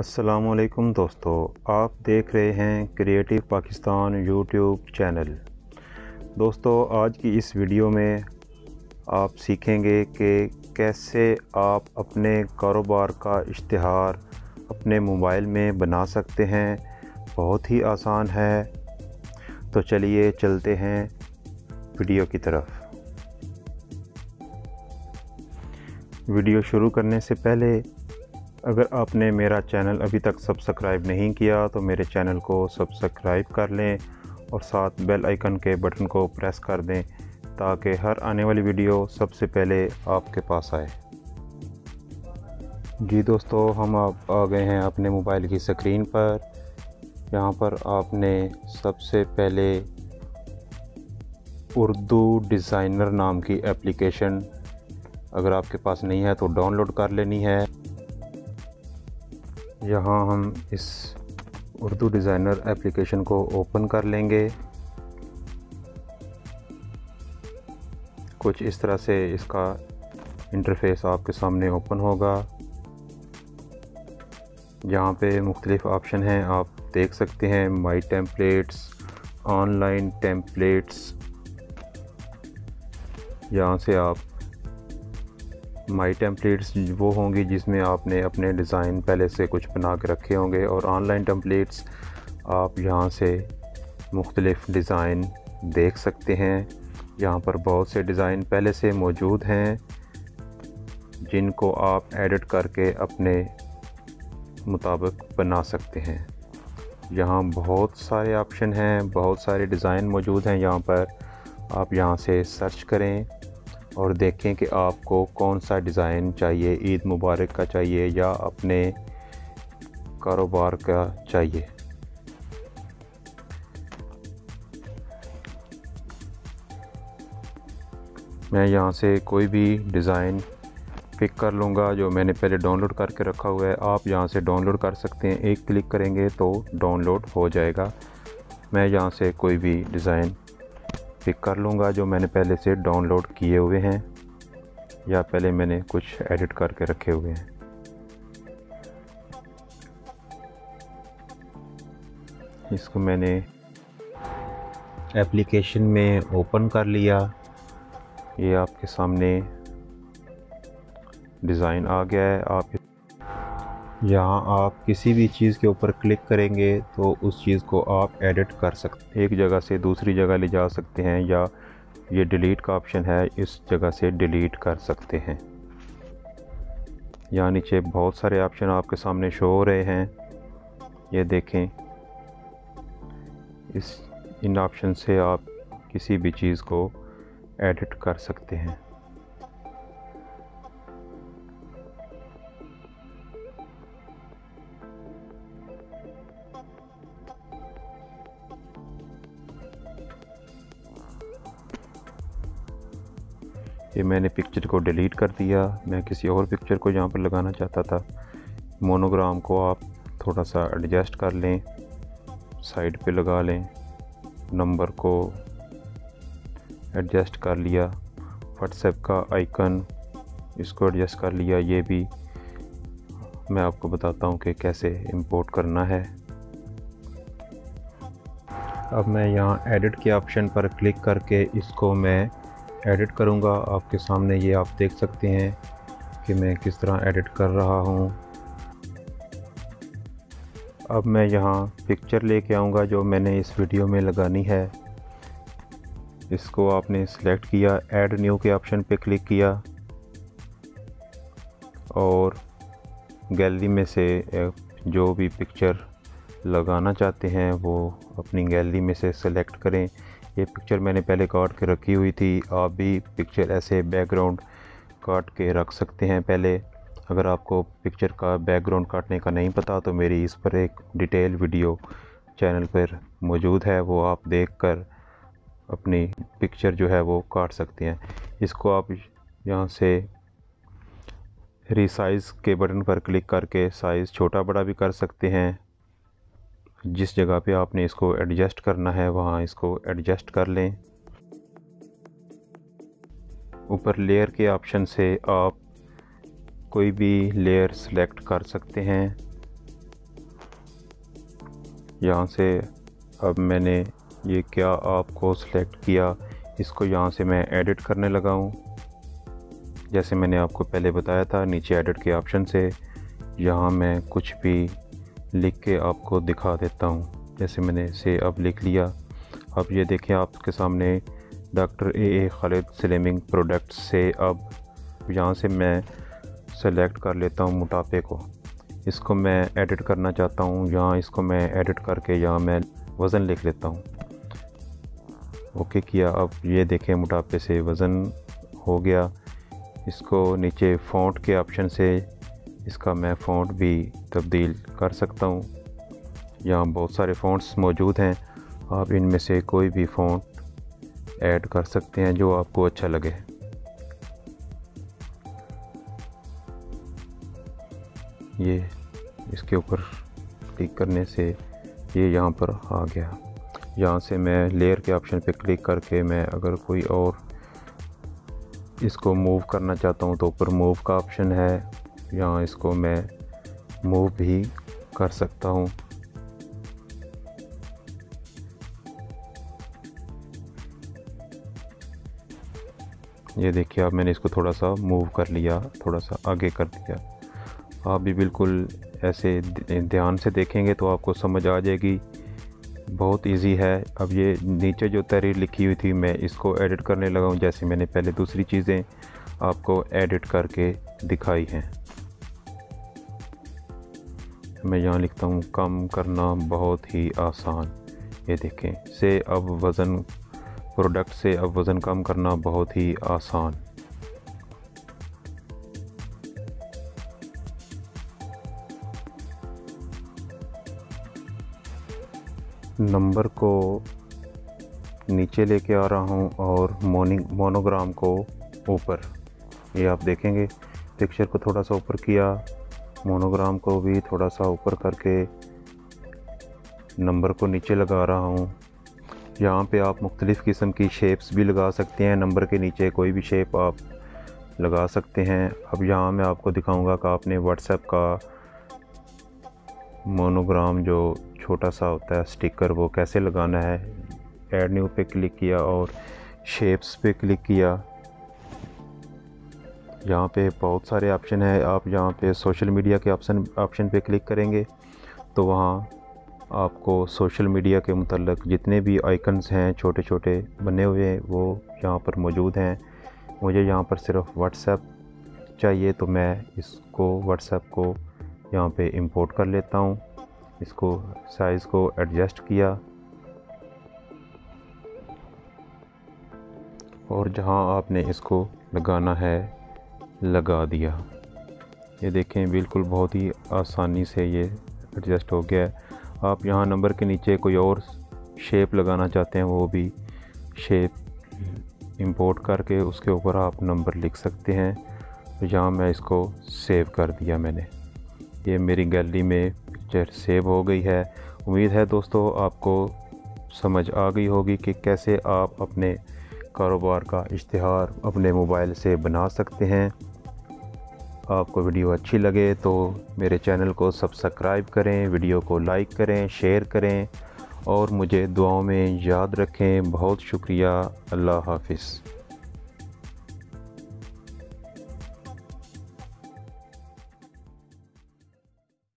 अस्सलामुअलैकुम दोस्तों, आप देख रहे हैं क्रिएटिव पाकिस्तान यूट्यूब चैनल। दोस्तों, आज की इस वीडियो में आप सीखेंगे कि कैसे आप अपने कारोबार का इश्तिहार अपने मोबाइल में बना सकते हैं। बहुत ही आसान है। तो चलिए चलते हैं वीडियो की तरफ। वीडियो शुरू करने से पहले अगर आपने मेरा चैनल अभी तक सब्सक्राइब नहीं किया तो मेरे चैनल को सब्सक्राइब कर लें और साथ बेल आइकन के बटन को प्रेस कर दें ताकि हर आने वाली वीडियो सबसे पहले आपके पास आए। जी दोस्तों, हम आ गए हैं अपने मोबाइल की स्क्रीन पर। यहाँ पर आपने सबसे पहले उर्दू डिज़ाइनर नाम की एप्लीकेशन अगर आपके पास नहीं है तो डाउनलोड कर लेनी है। यहाँ हम इस उर्दू डिज़ाइनर एप्लीकेशन को ओपन कर लेंगे। कुछ इस तरह से इसका इंटरफेस आपके सामने ओपन होगा। यहाँ पे मुख्तलिफ़ ऑप्शन हैं, आप देख सकते हैं। माई टेम्पलेट्स, ऑनलाइन टेम्पलेट्स। यहाँ से आप माई टेम्पलेट्स वो होंगी जिसमें आपने अपने डिज़ाइन पहले से कुछ बना के रखे होंगे, और ऑनलाइन टेम्पलेट्स आप यहाँ से मुख्तलिफ़ डिज़ाइन देख सकते हैं। यहाँ पर बहुत से डिज़ाइन पहले से मौजूद हैं जिनको आप एडिट करके अपने मुताबिक बना सकते हैं। यहाँ बहुत सारे ऑप्शन हैं, बहुत सारे डिज़ाइन मौजूद हैं। यहाँ पर आप यहाँ से सर्च करें और देखें कि आपको कौन सा डिज़ाइन चाहिए, ईद मुबारक का चाहिए या अपने कारोबार का चाहिए। मैं यहाँ से कोई भी डिज़ाइन पिक कर लूँगा जो मैंने पहले डाउनलोड करके रखा हुआ है। आप यहाँ से डाउनलोड कर सकते हैं, एक क्लिक करेंगे तो डाउनलोड हो जाएगा। मैं यहाँ से कोई भी डिज़ाइन पिक कर लूँगा जो मैंने पहले से डाउनलोड किए हुए हैं या पहले मैंने कुछ एडिट करके रखे हुए हैं। इसको मैंने एप्लीकेशन में ओपन कर लिया। ये आपके सामने डिज़ाइन आ गया है। आप किसी भी चीज़ के ऊपर क्लिक करेंगे तो उस चीज़ को आप एडिट कर सकते हैं, एक जगह से दूसरी जगह ले जा सकते हैं, या ये डिलीट का ऑप्शन है, इस जगह से डिलीट कर सकते हैं। यहाँ नीचे बहुत सारे ऑप्शन आपके सामने शो हो रहे हैं, ये देखें। इन ऑप्शन से आप किसी भी चीज़ को एडिट कर सकते हैं। ये मैंने पिक्चर को डिलीट कर दिया। मैं किसी और पिक्चर को यहाँ पर लगाना चाहता था। मोनोग्राम को आप थोड़ा सा एडजस्ट कर लें, साइड पे लगा लें। नंबर को एडजस्ट कर लिया। व्हाट्सएप का आइकन, इसको एडजस्ट कर लिया। ये भी मैं आपको बताता हूँ कि कैसे इंपोर्ट करना है। अब मैं यहाँ एडिट के ऑप्शन पर क्लिक करके इसको मैं एडिट करूँगा। आपके सामने ये आप देख सकते हैं कि मैं किस तरह एडिट कर रहा हूँ। अब मैं यहाँ पिक्चर लेके आऊँगा जो मैंने इस वीडियो में लगानी है। इसको आपने सेलेक्ट किया, ऐड न्यू के ऑप्शन पे क्लिक किया और गैलरी में से जो भी पिक्चर लगाना चाहते हैं वो अपनी गैलरी में से सेलेक्ट करें। ये पिक्चर मैंने पहले काट के रखी हुई थी। आप भी पिक्चर ऐसे बैकग्राउंड काट के रख सकते हैं पहले। अगर आपको पिक्चर का बैकग्राउंड काटने का नहीं पता तो मेरी इस पर एक डिटेल वीडियो चैनल पर मौजूद है, वो आप देखकर अपनी पिक्चर जो है वो काट सकते हैं। इसको आप यहाँ से रीसाइज़ के बटन पर क्लिक करके साइज़ छोटा बड़ा भी कर सकते हैं। जिस जगह पे आपने इसको एडजस्ट करना है वहाँ इसको एडजस्ट कर लें। ऊपर लेयर के ऑप्शन से आप कोई भी लेयर सेलेक्ट कर सकते हैं। यहाँ से अब मैंने ये क्या आपको सिलेक्ट किया, इसको यहाँ से मैं एडिट करने लगा हूँ। जैसे मैंने आपको पहले बताया था, नीचे एडिट के ऑप्शन से यहाँ मैं कुछ भी लिख के आपको दिखा देता हूँ। जैसे मैंने इसे अब लिख लिया। अब ये देखें आपके सामने doctor A Khalid slimming products से अब यहाँ से मैं सेलेक्ट कर लेता हूँ मोटापे को। इसको मैं एडिट करना चाहता हूँ, यहाँ इसको मैं एडिट करके यहाँ मैं वज़न लिख लेता हूँ। ओके किया। अब ये देखें मोटापे से वज़न हो गया। इसको नीचे फ़ॉन्ट के ऑप्शन से इसका मैं फ़ॉन्ट भी तब्दील कर सकता हूँ। यहाँ बहुत सारे फ़ॉन्ट्स मौजूद हैं, आप इनमें से कोई भी फ़ॉन्ट ऐड कर सकते हैं जो आपको अच्छा लगे। ये इसके ऊपर क्लिक करने से ये यहाँ पर आ गया। यहाँ से मैं लेयर के ऑप्शन पे क्लिक करके मैं अगर कोई और इसको मूव करना चाहता हूँ तो ऊपर मूव का ऑप्शन है, यहाँ इसको मैं मूव भी कर सकता हूँ। ये देखिए अब मैंने इसको थोड़ा सा मूव कर लिया, थोड़ा सा आगे कर दिया। आप भी बिल्कुल ऐसे ध्यान से देखेंगे तो आपको समझ आ जाएगी, बहुत इजी है। अब ये नीचे जो तहरीर लिखी हुई थी मैं इसको एडिट करने लगा हूँ, जैसे मैंने पहले दूसरी चीज़ें आपको एडिट करके दिखाई हैं। मैं यहाँ लिखता हूँ कम करना बहुत ही आसान। ये देखें से अब वज़न प्रोडक्ट से अब वज़न कम करना बहुत ही आसान। नंबर को नीचे लेके आ रहा हूँ और मोनोग्राम को ऊपर। ये आप देखेंगे पिक्चर को थोड़ा सा ऊपर किया, मोनोग्राम को भी थोड़ा सा ऊपर करके नंबर को नीचे लगा रहा हूँ। यहाँ पे आप मुख्तलिफ़ किस्म की शेप्स भी लगा सकते हैं, नंबर के नीचे कोई भी शेप आप लगा सकते हैं। अब यहाँ मैं आपको दिखाऊंगा कि आपने व्हाट्सएप का मोनोग्राम जो छोटा सा होता है स्टिकर वो कैसे लगाना है। ऐड न्यू पे क्लिक किया और शेप्स पे क्लिक किया। यहाँ पे बहुत सारे ऑप्शन है, आप यहाँ पे सोशल मीडिया के ऑप्शन पे क्लिक करेंगे तो वहाँ आपको सोशल मीडिया के मुतल्लिक़ जितने भी आइकन्स हैं छोटे छोटे बने हुए वो यहाँ पर मौजूद हैं। मुझे यहाँ पर सिर्फ व्हाट्सएप चाहिए तो मैं इसको व्हाट्सएप को यहाँ पे इंपोर्ट कर लेता हूँ। इसको साइज़ को एडजस्ट किया और जहाँ आपने इसको लगाना है लगा दिया। ये देखें बिल्कुल बहुत ही आसानी से ये एडजस्ट हो गया है। आप यहाँ नंबर के नीचे कोई और शेप लगाना चाहते हैं वो भी शेप इंपोर्ट करके उसके ऊपर आप नंबर लिख सकते हैं। तो यहाँ मैं इसको सेव कर दिया मैंने। ये मेरी गैलरी में पिक्चर सेव हो गई है। उम्मीद है दोस्तों आपको समझ आ गई होगी कि कैसे आप अपने कारोबार का इश्तिहार अपने मोबाइल से बना सकते हैं। आपको वीडियो अच्छी लगे तो मेरे चैनल को सब्सक्राइब करें, वीडियो को लाइक करें, शेयर करें और मुझे दुआओं में याद रखें। बहुत शुक्रिया। अल्लाह हाफ़िज़।